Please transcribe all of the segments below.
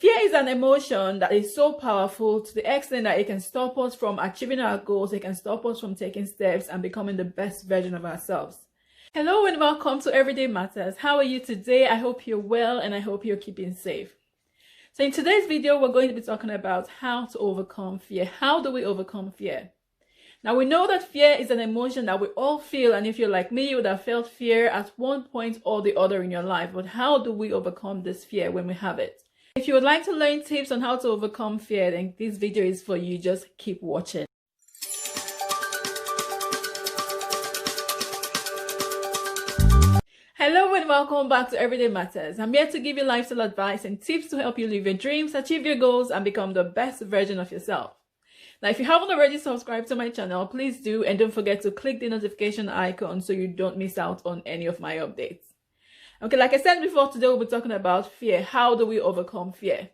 Fear is an emotion that is so powerful to the extent that it can stop us from achieving our goals, it can stop us from taking steps and becoming the best version of ourselves. Hello and welcome to Everyday Matters. How are you today? I hope you're well and I hope you're keeping safe. So in today's video, we're going to be talking about how to overcome fear. How do we overcome fear? Now, we know that fear is an emotion that we all feel, and if you're like me, you would have felt fear at one point or the other in your life. But how do we overcome this fear when we have it? If you would like to learn tips on how to overcome fear, then this video is for you. Just keep watching. Hello and welcome back to Everyday Matters. I'm here to give you lifestyle advice and tips to help you live your dreams, achieve your goals, and become the best version of yourself. Now, if you haven't already subscribed to my channel, please do, and don't forget to click the notification icon so you don't miss out on any of my updates. Okay, like I said before, today we'll be talking about fear. How do we overcome fear?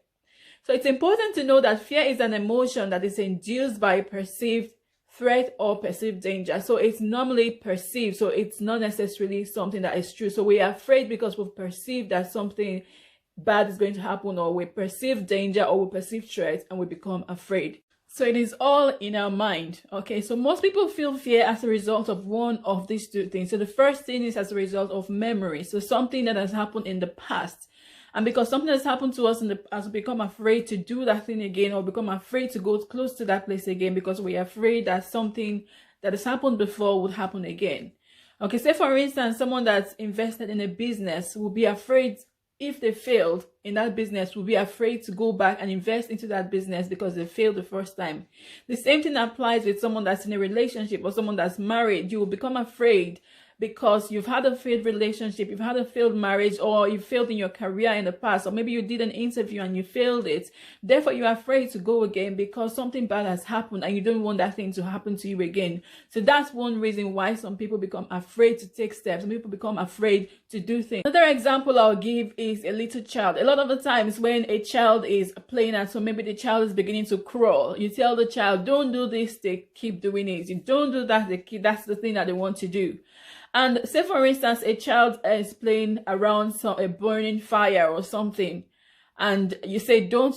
So it's important to know that fear is an emotion that is induced by perceived threat or perceived danger. So it's normally perceived, so it's not necessarily something that is true. So we are afraid because we've perceived that something bad is going to happen, or we perceive danger or we perceive threat and we become afraid. So it is all in our mind. Okay, so most people feel fear as a result of one of these two things. So the first thing is as a result of memory. So something that has happened in the past. And because something has happened to us in the past, we become afraid to do that thing again, or become afraid to go close to that place again because we're afraid that something that has happened before would happen again. Okay, say for instance, someone that's invested in a business will be afraid if they failed in that business, will be afraid to go back and invest into that business because they failed the first time. The same thing applies with someone that's in a relationship or someone that's married. You will become afraid because you've had a failed relationship, you've had a failed marriage, or you failed in your career in the past, or maybe you did an interview and you failed it. Therefore, you're afraid to go again because something bad has happened and you don't want that thing to happen to you again. So that's one reason why some people become afraid to take steps. Some people become afraid to do things. Another example I'll give is a little child. A lot of the times when a child is playing at, so maybe the child is beginning to crawl, you tell the child, don't do this, they keep doing it. You don't do that, that's the thing that they want to do. And say for instance, a child is playing around a burning fire or something, and you say don't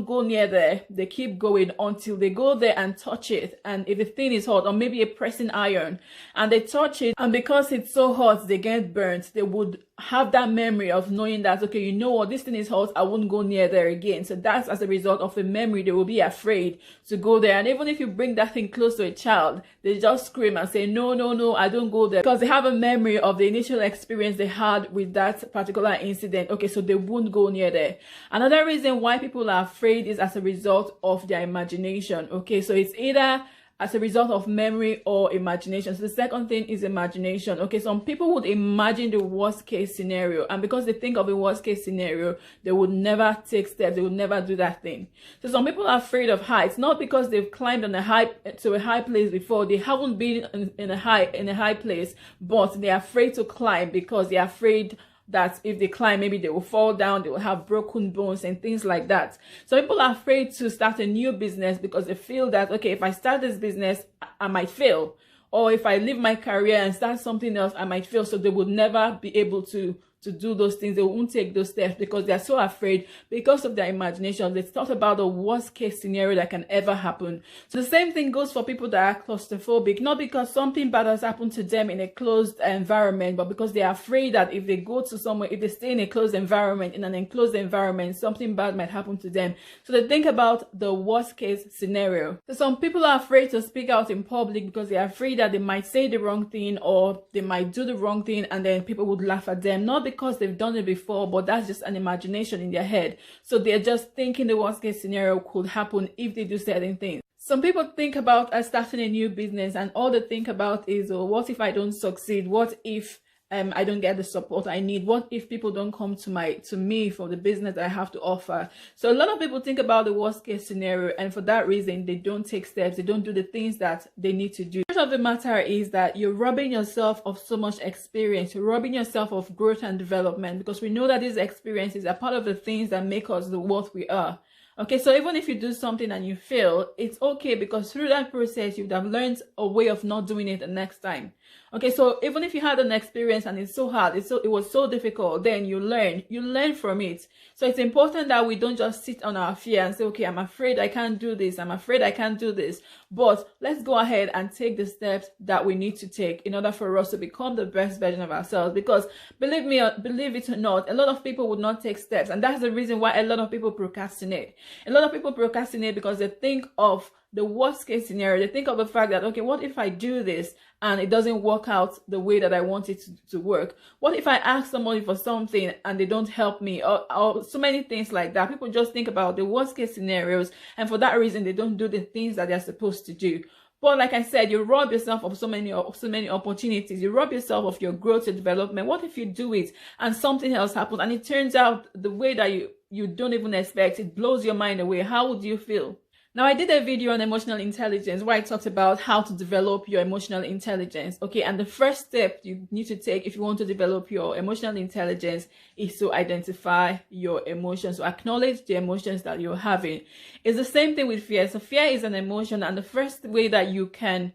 go near there. They keep going until they go there and touch it, and if the thing is hot, or maybe a pressing iron, and they touch it, and because it's so hot they get burnt, they would have that memory of knowing that, okay, you know what, this thing is hot, I won't go near there again. So that's as a result of a memory. They will be afraid to go there. And even if you bring that thing close to a child, they just scream and say, no, I don't go there, because they have a memory of the initial experience they had with that particular incident. Okay, so they won't go near there. Another reason why people are afraid is as a result of their imagination. Okay, so it's either as a result of memory or imagination. So the second thing is imagination. Okay, some people would imagine the worst case scenario, and because they think of the worst case scenario, they would never take steps, they would never do that thing. So some people are afraid of heights, not because they've climbed on a high place before. They haven't been in a high place, but they're afraid to climb because they're afraid that if they climb, maybe they will fall down, they will have broken bones and things like that. So people are afraid to start a new business because they feel that, okay, if I start this business, I might fail. Or if I leave my career and start something else, I might fail. So they would never be able to do those things. They won't take those steps because they're so afraid because of their imagination. They thought about the worst case scenario that can ever happen. So the same thing goes for people that are claustrophobic, not because something bad has happened to them in a closed environment, but because they are afraid that if they go to somewhere, if they stay in a closed environment, in an enclosed environment, something bad might happen to them. So they think about the worst case scenario. So some people are afraid to speak out in public because they are afraid that they might say the wrong thing or they might do the wrong thing and then people would laugh at them. Not because they've done it before, but that's just an imagination in their head. So they're just thinking the worst case scenario could happen if they do certain things. Some people think about starting a new business, and all they think about is, oh, what if I don't succeed? What if I don't get the support I need? What if people don't come to me for the business that I have to offer? So a lot of people think about the worst case scenario, and for that reason they don't take steps, they don't do the things that they need to do. The truth of the matter is that you're robbing yourself of so much experience, you're robbing yourself of growth and development, because we know that these experiences are part of the things that make us the what we are. Okay, so even if you do something and you fail, it's okay, because through that process, you would have learned a way of not doing it the next time. Okay, so even if you had an experience and it's so hard, it was so difficult, then you learn from it. So it's important that we don't just sit on our fear and say, okay, I'm afraid I can't do this, I'm afraid I can't do this. But let's go ahead and take the steps that we need to take in order for us to become the best version of ourselves. Because believe it or not, a lot of people would not take steps, and that's the reason why a lot of people procrastinate. A lot of people procrastinate because they think of the worst case scenario. They think of the fact that, okay, what if I do this and it doesn't work out the way that I want it to work? What if I ask somebody for something and they don't help me? Or so many things like that. People just think about the worst case scenarios, and for that reason, they don't do the things that they're supposed to do. But like I said, you rob yourself of so many opportunities. You rob yourself of your growth and development. What if you do it and something else happens and it turns out the way that you don't even expect? It blows your mind away. How would you feel? Now, I did a video on emotional intelligence where I talked about how to develop your emotional intelligence. Okay, and the first step you need to take if you want to develop your emotional intelligence is to identify your emotions, so acknowledge the emotions that you're having. It's the same thing with fear. So fear is an emotion, and the first way that you can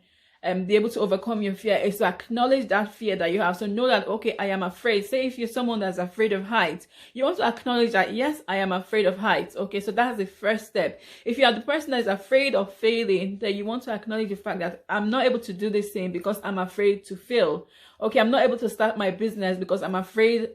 be able to overcome your fear is to acknowledge that fear that you have. So know that, okay, I am afraid. Say if you're someone that's afraid of heights, you want to acknowledge that, yes, I am afraid of heights. Okay, so that's the first step. If you are the person that is afraid of failing, then you want to acknowledge the fact that I'm not able to do this thing because I'm afraid to fail. Okay, I'm not able to start my business because I'm afraid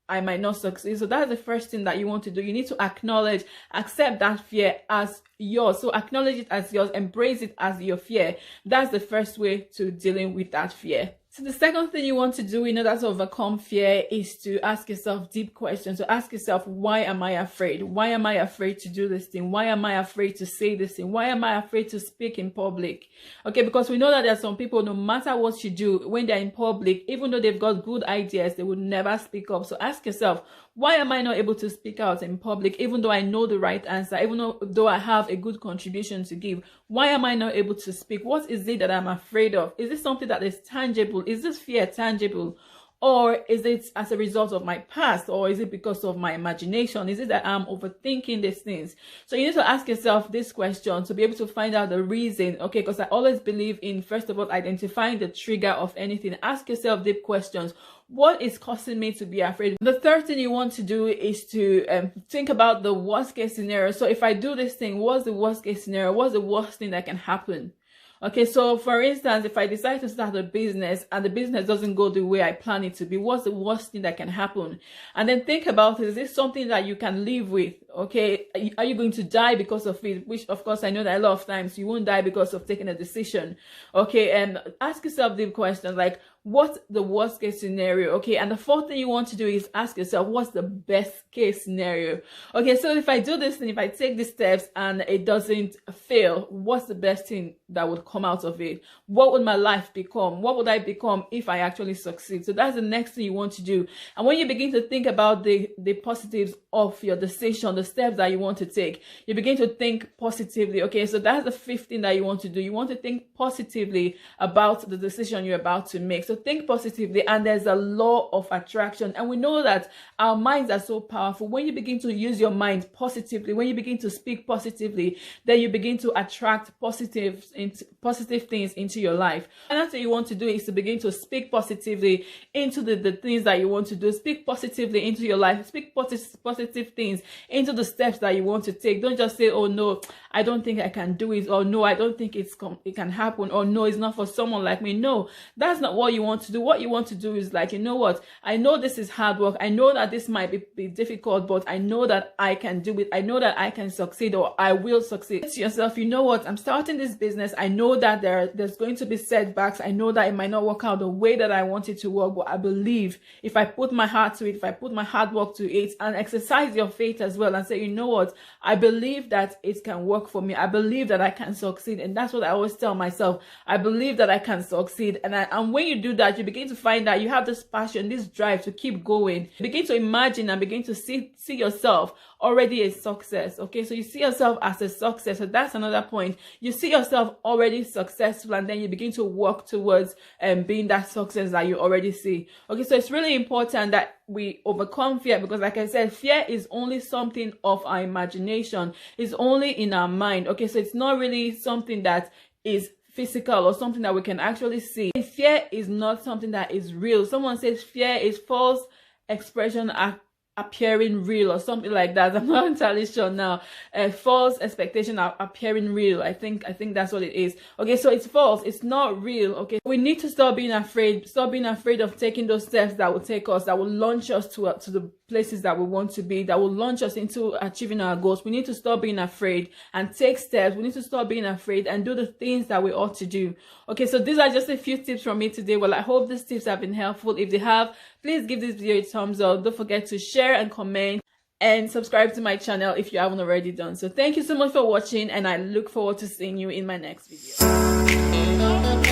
I might not succeed. So that's the first thing that you want to do. You need to acknowledge, accept that fear as yours. So acknowledge it as yours, embrace it as your fear. That's the first way to dealing with that fear. So the second thing you want to do in order to overcome fear is to ask yourself deep questions. So ask yourself, why am I afraid? Why am I afraid to do this thing? Why am I afraid to say this thing? Why am I afraid to speak in public? Okay, because we know that there are some people, no matter what you do, when they're in public, even though they've got good ideas, they would never speak up. So ask yourself, why am I not able to speak out in public, even though I know the right answer, even though I have a good contribution to give? Why am I not able to speak? What is it that I'm afraid of? Is this something that is tangible? Is this fear tangible? Or is it as a result of my past? Or is it because of my imagination? Is it that I'm overthinking these things? So you need to ask yourself this question to be able to find out the reason. Okay, because I always believe in, first of all, identifying the trigger of anything. Ask yourself deep questions. What is causing me to be afraid? The third thing you want to do is to think about the worst case scenario. So if I do this thing, what's the worst case scenario? What's the worst thing that can happen? Okay, so for instance, if I decide to start a business and the business doesn't go the way I plan it to be, what's the worst thing that can happen? And then think about, is this something that you can live with? Okay, are you going to die because of it? Which, of course, I know that a lot of times you won't die because of taking a decision. Okay, and ask yourself deep questions like, what's the worst case scenario? Okay, and the fourth thing you want to do is ask yourself, what's the best case scenario? Okay, so if I do this and if I take these steps and it doesn't fail, what's the best thing that would come out of it? What would my life become? What would I become if I actually succeed? So that's the next thing you want to do. And when you begin to think about the positives of your decision, the steps that you want to take, you begin to think positively. Okay, so that's the fifth thing that you want to do. You want to think positively about the decision you're about to make. So think positively, and there's a law of attraction, and we know that our minds are so powerful. When you begin to use your mind positively, when you begin to speak positively, then you begin to attract positive things into your life. And that's what you want to do, is to begin to speak positively into the things that you want to do. Speak positively into your life. Speak positive things into the steps that you want to take. Don't just say, oh no, I don't think I can do it, or no, I don't think it can happen, or no, it's not for someone like me. No, that's not what you want to do. What you want to do is like, you know what, I know this is hard work, I know that this might be difficult, but I know that I can do it. I know that I can succeed, or I will succeed. To yourself, you know what, I'm starting this business. I know that there's going to be setbacks. I know that it might not work out the way that I want it to work, but I believe if I put my heart to it, if I put my hard work to it, and exercise your faith as well, and say, you know what, I believe that it can work for me. I believe that I can succeed. And that's what I always tell myself. I believe that I can succeed. And when you do that, you begin to find that you have this passion, this drive to keep going. You begin to imagine and begin to see yourself already a success. Okay, so you see yourself as a success. So that's another point. You see yourself already successful, and then you begin to work towards being that success that you already see. Okay, so it's really important that we overcome fear, because like I said, fear is only something of our imagination. It's only in our mind. Okay, so it's not really something that is physical or something that we can actually see. Fear is not something that is real. Someone says fear is false expression appearing real or something like that. I'm not entirely sure now. False expectation appearing real. I think that's what it is. Okay, so it's false. It's not real. Okay, we need to stop being afraid. Stop being afraid of taking those steps that will take us, that will launch us to the places that we want to be, that will launch us into achieving our goals. We need to stop being afraid and take steps. We need to stop being afraid and do the things that we ought to do. Okay, so these are just a few tips from me today. Well, I hope these tips have been helpful. If they have, please give this video a thumbs up. Don't forget to share and comment and subscribe to my channel if you haven't already done so. Thank you so much for watching, and I look forward to seeing you in my next video.